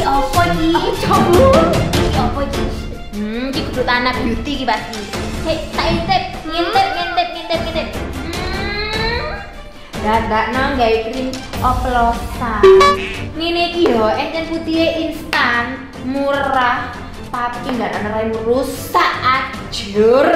Apa iki? Coba. Iki apa iki? Iki kudu Tanah Beauty iki pasti. Hei, tak ngintip. Dadakno gawe krim oplosan. Ngene iki yo enten putih instan, murah, tapi enggak ada raimu rusak ajur.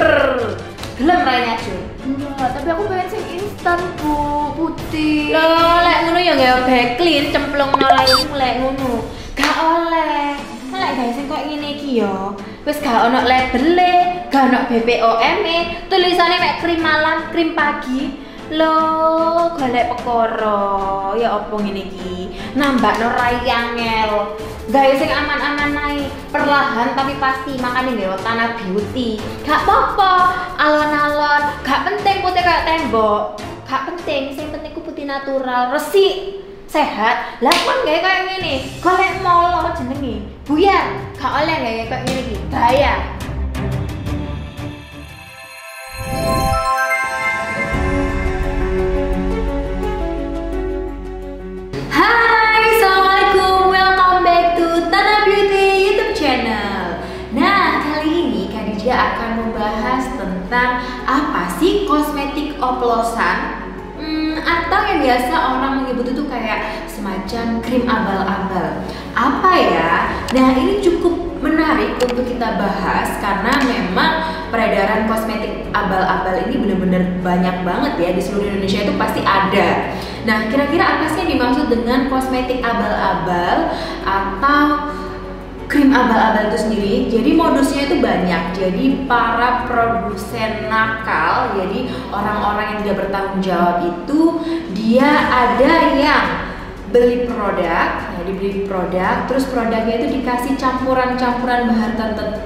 Gelem raine ajur. Enggak, tapi aku pengen sing instan, Bu, putih. Loh, lek ngono ya gawe clean cemplungno raimu lek ngono. Gak oleh. Lek gawe sing kok ngene iki yo, wis gak ono label-e, gak ono BPOM-e, tulisane mek krim malam, krim pagi. Loh, golek perkara. Ya opo ngene iki? Nambahno rai angel. Gawe sing aman-aman ae, perlahan tapi pasti. Makane nggawa Tanah Beauty. Gak apa-apa, alon-alon, gak penting putih kayak tembok. Gak penting, sing penting ku putih natural, resik, sehat. Lah kon gawe kayak ngene, golek molo jenenge. Buyar, gak oleh gawe kayak ngene iki. Bahaya. Hai, assalamualaikum, welcome back to Tanah Beauty YouTube channel. Nah, kali ini Khadijah akan membahas tentang apa sih kosmetik oplosan, atau yang biasa orang menyebut itu kayak semacam krim abal-abal. Apa ya? Nah, ini cukup menarik untuk kita bahas karena memang peredaran kosmetik abal-abal ini benar-benar banyak banget ya, di seluruh Indonesia itu pasti ada. Nah, kira-kira apa sih yang dimaksud dengan kosmetik abal-abal atau krim abal-abal itu sendiri? Jadi modusnya itu banyak. Jadi para produsen nakal, jadi orang-orang yang tidak bertanggung jawab itu, dia ada yang beli produk, ya dibeli produk, terus produknya itu dikasih campuran-campuran bahan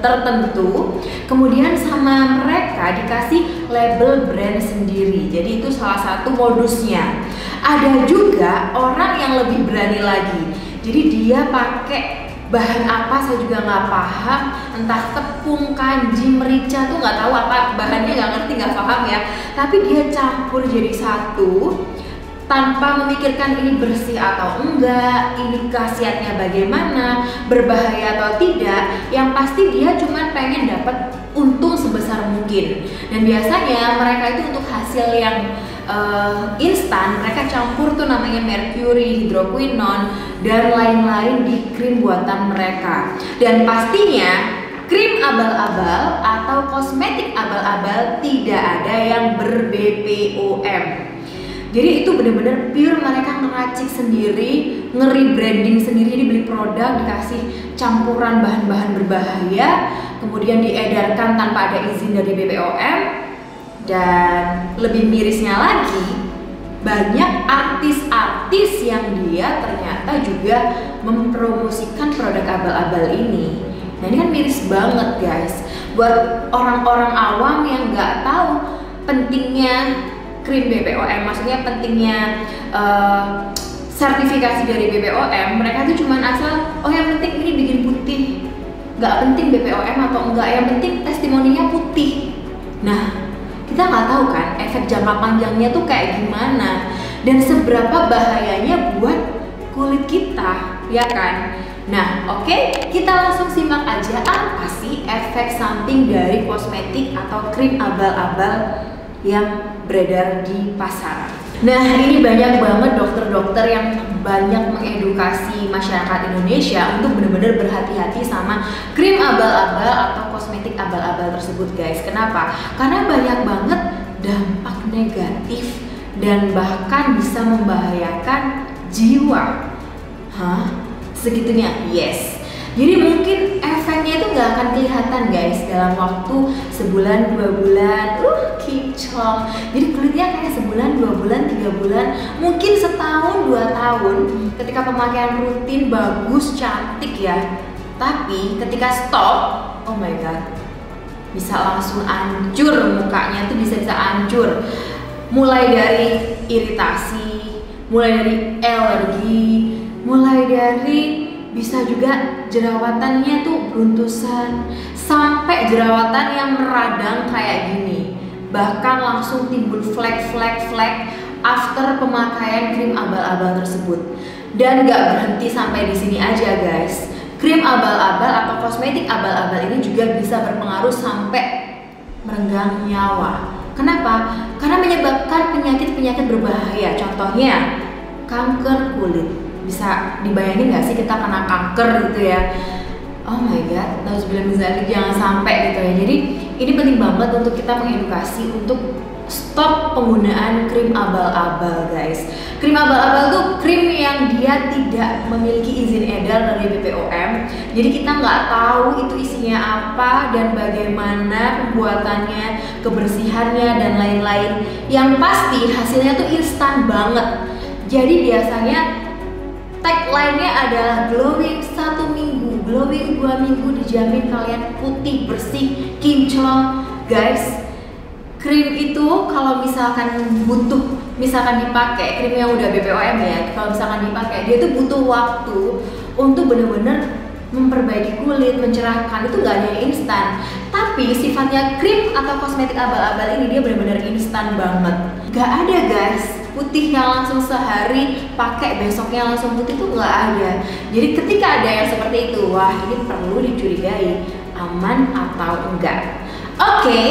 tertentu, kemudian sama mereka dikasih label brand sendiri. Jadi itu salah satu modusnya. Ada juga orang yang lebih berani lagi. Jadi dia pakai bahan apa saya juga nggak paham, entah tepung, kanji, merica tuh nggak tahu apa bahannya, nggak ngerti, nggak paham ya. Tapi dia campur jadi satu tanpa memikirkan ini bersih atau enggak, ini khasiatnya bagaimana, berbahaya atau tidak. Yang pasti dia cuma pengen dapat untung sebesar mungkin. Dan biasanya mereka itu untuk hasil yang instan, mereka campur tuh namanya mercury, hidroquinone, dan lain-lain di krim buatan mereka. Dan pastinya krim abal-abal atau kosmetik abal-abal tidak ada yang ber-BPOM. Jadi itu benar-benar pure mereka ngeracik sendiri, nge-rebranding sendiri, dibeli produk, dikasih campuran bahan-bahan berbahaya, kemudian diedarkan tanpa ada izin dari BPOM. Dan lebih mirisnya lagi, banyak artis-artis yang dia ternyata juga mempromosikan produk abal-abal ini. Nah ini kan miris banget guys, buat orang-orang awam yang nggak tahu pentingnya krim BPOM, maksudnya pentingnya sertifikasi dari BPOM. Mereka tuh cuman asal, oh yang penting ini bikin putih, nggak penting BPOM atau enggak, yang penting testimoninya putih. Nah kita nggak tahu kan efek jangka panjangnya tuh kayak gimana dan seberapa bahayanya buat kulit kita, ya kan? Nah, oke, kita langsung simak aja apa sih efek samping dari kosmetik atau krim abal-abal yang beredar di pasaran. Nah, ini banyak banget dokter-dokter yang banyak mengedukasi masyarakat Indonesia untuk benar-benar berhati-hati sama krim abal-abal atau kosmetik abal-abal tersebut guys. Kenapa? Karena banyak banget dampak negatif dan bahkan bisa membahayakan jiwa. Hah? Segitunya? Yes. Jadi mungkin efeknya itu nggak akan kelihatan guys dalam waktu sebulan, 2 bulan, kinclong. Jadi kulitnya kayak sebulan, 2 bulan, 3 bulan, mungkin setahun, 2 tahun. Ketika pemakaian rutin bagus, cantik ya. Tapi ketika stop, oh my god, bisa langsung hancur mukanya tuh, bisa hancur. Mulai dari iritasi, mulai dari alergi, mulai dari bisa juga jerawatannya tuh beruntusan, sampai jerawatan yang meradang kayak gini. Bahkan langsung timbul flek after pemakaian krim abal-abal tersebut. Dan gak berhenti sampai di sini aja guys. krim abal-abal atau kosmetik abal-abal ini juga bisa berpengaruh sampai merenggang nyawa. Kenapa? Karena menyebabkan penyakit-penyakit berbahaya. Contohnya kanker kulit. Bisa dibayangin nggak sih kita kena kanker gitu ya? Oh my god, nauzubillah, jangan sampai gitu ya. Jadi ini penting banget untuk kita mengedukasi untuk stop penggunaan krim abal-abal, guys. Krim abal-abal tuh krim yang dia tidak memiliki izin edar dari BPOM. Jadi kita nggak tahu itu isinya apa dan bagaimana pembuatannya, kebersihannya dan lain-lain. Yang pasti hasilnya tuh instan banget. Jadi biasanya tagline-nya adalah glowing 1 minggu, glowing 2 minggu, dijamin kalian putih, bersih, kinclong, guys. Krim itu kalau misalkan butuh, misalkan dipakai, krim yang udah BPOM ya, kalau misalkan dipakai, dia tuh butuh waktu untuk bener-bener memperbaiki kulit, mencerahkan, itu nggak ada yang instan. Tapi sifatnya krim atau kosmetik abal-abal ini dia bener-bener instan banget. Gak ada guys, putih yang langsung sehari pakai besoknya langsung putih tuh nggak ada. Jadi ketika ada yang seperti itu, wah ini perlu dicurigai, aman atau enggak. Oke,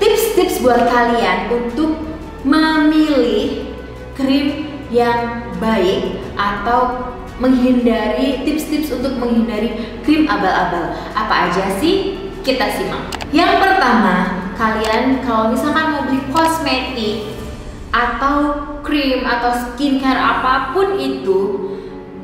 tips-tips buat kalian untuk memilih krim yang baik atau menghindari, tips-tips untuk menghindari krim abal-abal. Apa aja sih? Kita simak. Yang pertama, kalian kalau misalkan mau beli kosmetik atau krim atau skincare apapun itu,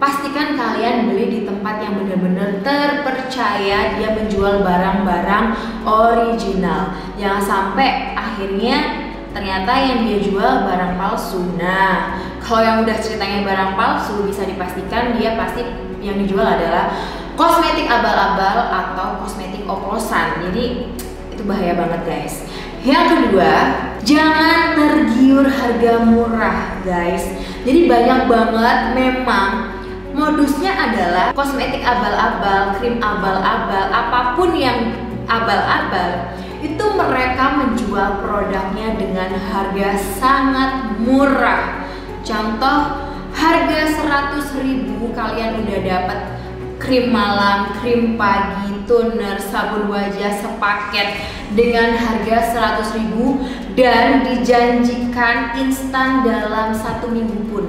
pastikan kalian beli di tempat yang benar-benar terpercaya, dia menjual barang-barang original. Jangan sampai akhirnya ternyata yang dia jual barang palsu. Nah, kalau yang udah ceritanya barang palsu, bisa dipastikan dia pasti yang dijual adalah kosmetik abal-abal atau kosmetik oplosan. Jadi itu bahaya banget guys. Yang kedua, jangan tergiur harga murah guys. Jadi banyak banget memang modusnya adalah kosmetik abal-abal, krim abal-abal, apapun yang abal-abal, itu mereka menjual produknya dengan harga sangat murah. Contoh, harga 100.000 kalian udah dapat krim malam, krim pagi, toner, sabun wajah sepaket dengan harga 100.000 dan dijanjikan instan dalam 1 minggu pun.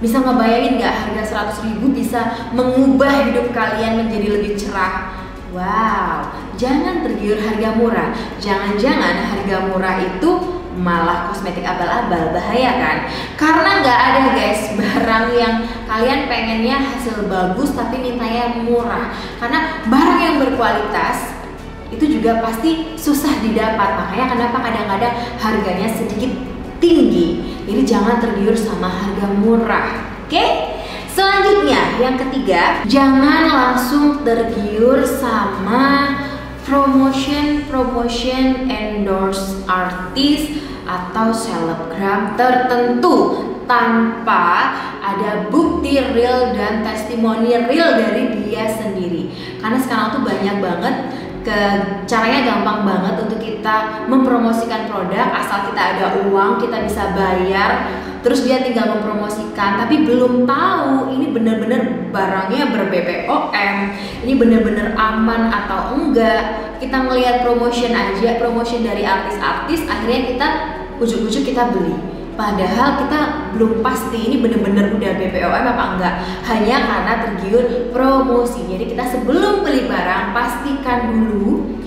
Bisa ngebayangin nggak harga 100.000 bisa mengubah hidup kalian menjadi lebih cerah? Wow, jangan tergiur harga murah. Jangan-jangan harga murah itu malah kosmetik abal-abal, bahaya kan? Karena nggak ada guys barang yang kalian pengennya hasil bagus tapi mintanya murah. Karena barang yang berkualitas itu juga pasti susah didapat. Makanya kenapa kadang-kadang harganya sedikit tinggi. Jadi jangan tergiur sama harga murah. Oke? Selanjutnya, yang ketiga, jangan langsung tergiur sama promotion endorse artis atau selebgram tertentu tanpa ada bukti real dan testimoni real dari dia sendiri. Karena sekarang tuh banyak banget caranya gampang banget untuk kita mempromosikan produk, asal kita ada uang kita bisa bayar, terus dia tinggal mempromosikan, tapi belum tahu ini benar-benar barangnya ber-BPOM, ini benar-benar aman atau enggak. Kita ngelihat promotion aja, promotion dari artis-artis, akhirnya kita ujuk-ujuk kita beli. Padahal kita belum pasti ini benar-benar udah BPOM apa enggak, hanya karena tergiur promosi. Jadi kita sebelum beli barang pastikan dulu,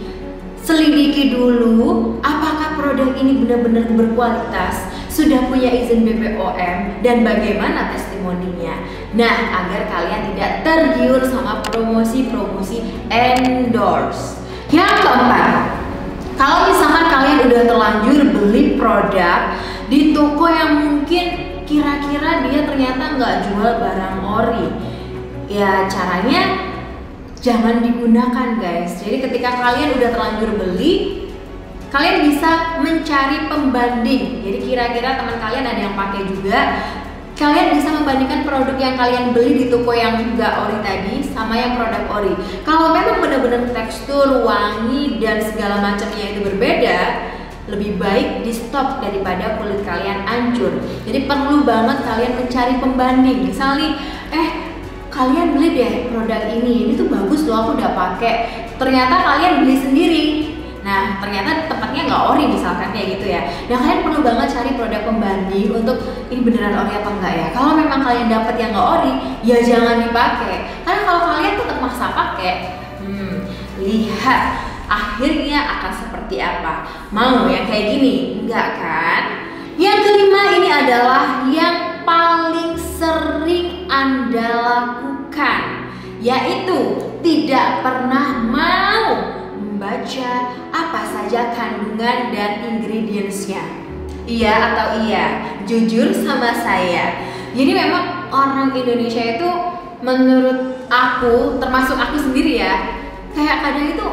selidiki dulu apakah produk ini benar-benar berkualitas, sudah punya izin BPOM dan bagaimana testimoninya. Nah, agar kalian tidak tergiur sama promosi-promosi endorse. Yang keempat, kalau misalkan kalian udah terlanjur beli produk di toko yang mungkin kira-kira dia ternyata nggak jual barang ori, ya caranya jangan digunakan guys. Jadi ketika kalian udah terlanjur beli, kalian bisa mencari pembanding. Jadi kira-kira teman kalian ada yang pakai juga, kalian bisa membandingkan produk yang kalian beli di toko yang nggak ori tadi sama yang produk ori. Kalau memang benar-benar tekstur, wangi dan segala macamnya itu berbeda, lebih baik di stop daripada kulit kalian hancur. Jadi perlu banget kalian mencari pembanding. Misalnya nih, kalian beli deh produk ini tuh bagus loh, aku udah pakai. Ternyata kalian beli sendiri. Nah, ternyata tempatnya nggak ori misalkan kayak gitu ya. Dan kalian perlu banget cari produk pembanding untuk ini beneran ori apa enggak ya. Kalau memang kalian dapat yang nggak ori, ya jangan dipakai. Karena kalau kalian tetap maksa pakai, lihat akhirnya akan seperti apa. Mau yang kayak gini? Enggak kan? Yang kelima ini adalah yang paling sering Anda lakukan, yaitu tidak pernah mau membaca apa saja kandungan dan ingredients-nya. Iya atau iya? Jujur sama saya. Jadi memang orang Indonesia itu menurut aku, termasuk aku sendiri ya, kayak kadang itu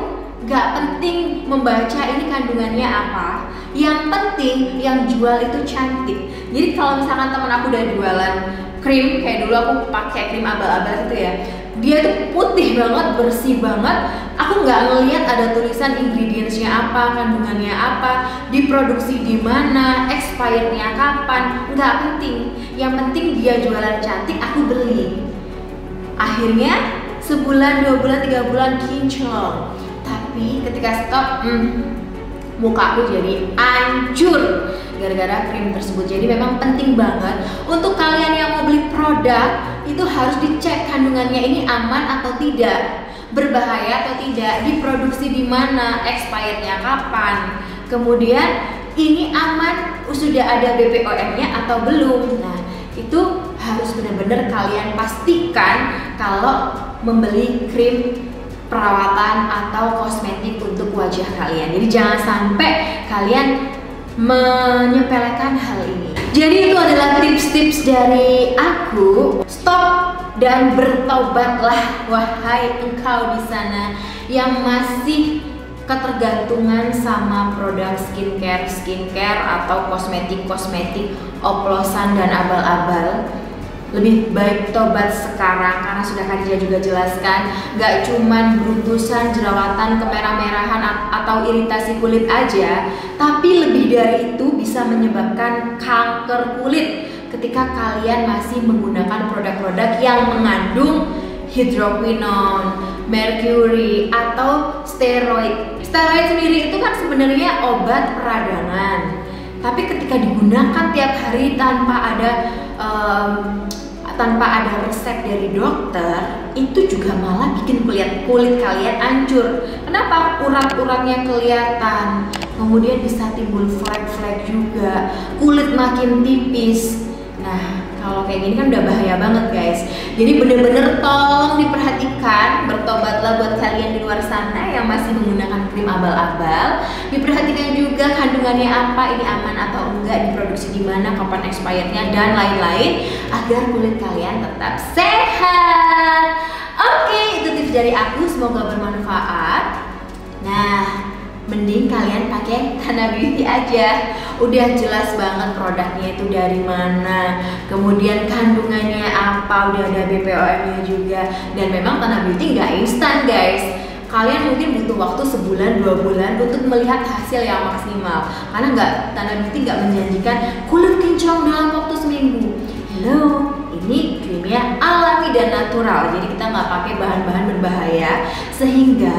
gak penting membaca ini kandungannya apa. Yang penting yang jual itu cantik. Jadi kalau misalkan teman aku udah jualan krim, kayak dulu aku pakai krim abal-abal gitu ya, dia tuh putih banget, bersih banget. Aku nggak ngelihat ada tulisan ingredients-nya apa, kandungannya apa, diproduksi di mana, expirednya kapan. Nggak penting. Yang penting dia jualan cantik, aku beli. Akhirnya sebulan, 2 bulan, 3 bulan kinclong. Tapi ketika stop, muka aku jadi hancur gara-gara krim tersebut. Jadi memang penting banget untuk kalian yang mau beli produk itu harus dicek kandungannya ini aman atau tidak, berbahaya atau tidak, diproduksi di mana, expirednya kapan, kemudian ini aman, sudah ada BPOM-nya atau belum. Nah, itu harus benar-benar kalian pastikan kalau membeli krim perawatan atau kosmetik untuk wajah kalian. Jadi jangan sampai kalian menyepelekan hal ini. Jadi itu adalah tips-tips dari aku. Stop dan bertobatlah wahai engkau di sana yang masih ketergantungan sama produk skincare atau kosmetik oplosan dan abal-abal. Lebih baik tobat sekarang, karena sudah Khadijah juga jelaskan, gak cuman beruntusan, jerawatan, kemerah-merahan atau iritasi kulit aja, tapi lebih dari itu bisa menyebabkan kanker kulit ketika kalian masih menggunakan produk-produk yang mengandung hidroquinone, mercury, atau steroid. Steroid sendiri itu kan sebenarnya obat peradangan, tapi ketika digunakan tiap hari tanpa ada resep dari dokter, itu juga malah bikin kulit kalian hancur. Kenapa? Urat-uratnya kelihatan, kemudian bisa timbul flek-flek juga, kulit makin tipis. Nah, kalau kayak gini kan udah bahaya banget guys. Jadi bener-bener tolong diperhatikan, bertobatlah buat kalian di luar sana yang masih menggunakan krim abal-abal. Diperhatikan juga kandungannya apa, ini aman atau enggak, diproduksi di mana, kapan expirednya dan lain-lain, agar kulit kalian tetap sehat. Oke, itu tips dari aku, semoga bermanfaat. Nah, mending kalian pakai Tana Beauty aja. Udah jelas banget produknya itu dari mana, kemudian kandungannya apa, udah ada BPOM-nya juga. Dan memang Tana Beauty nggak instan guys. Kalian mungkin butuh waktu sebulan, 2 bulan untuk melihat hasil yang maksimal. Karena Tana Beauty nggak menjanjikan kulit kinclong dalam waktu seminggu. Hello, ini krimnya alami dan natural, jadi kita nggak pakai bahan-bahan berbahaya, sehingga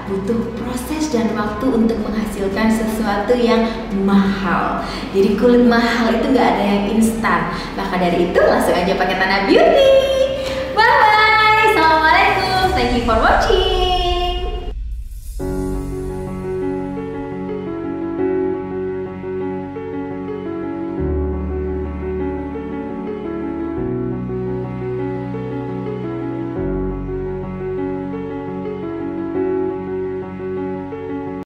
butuh proses dan waktu untuk menghasilkan sesuatu yang mahal. Jadi kulit mahal itu nggak ada yang instan. Maka dari itu langsung aja pakai Tana Beauty. Bye bye, assalamualaikum, thank you for watching.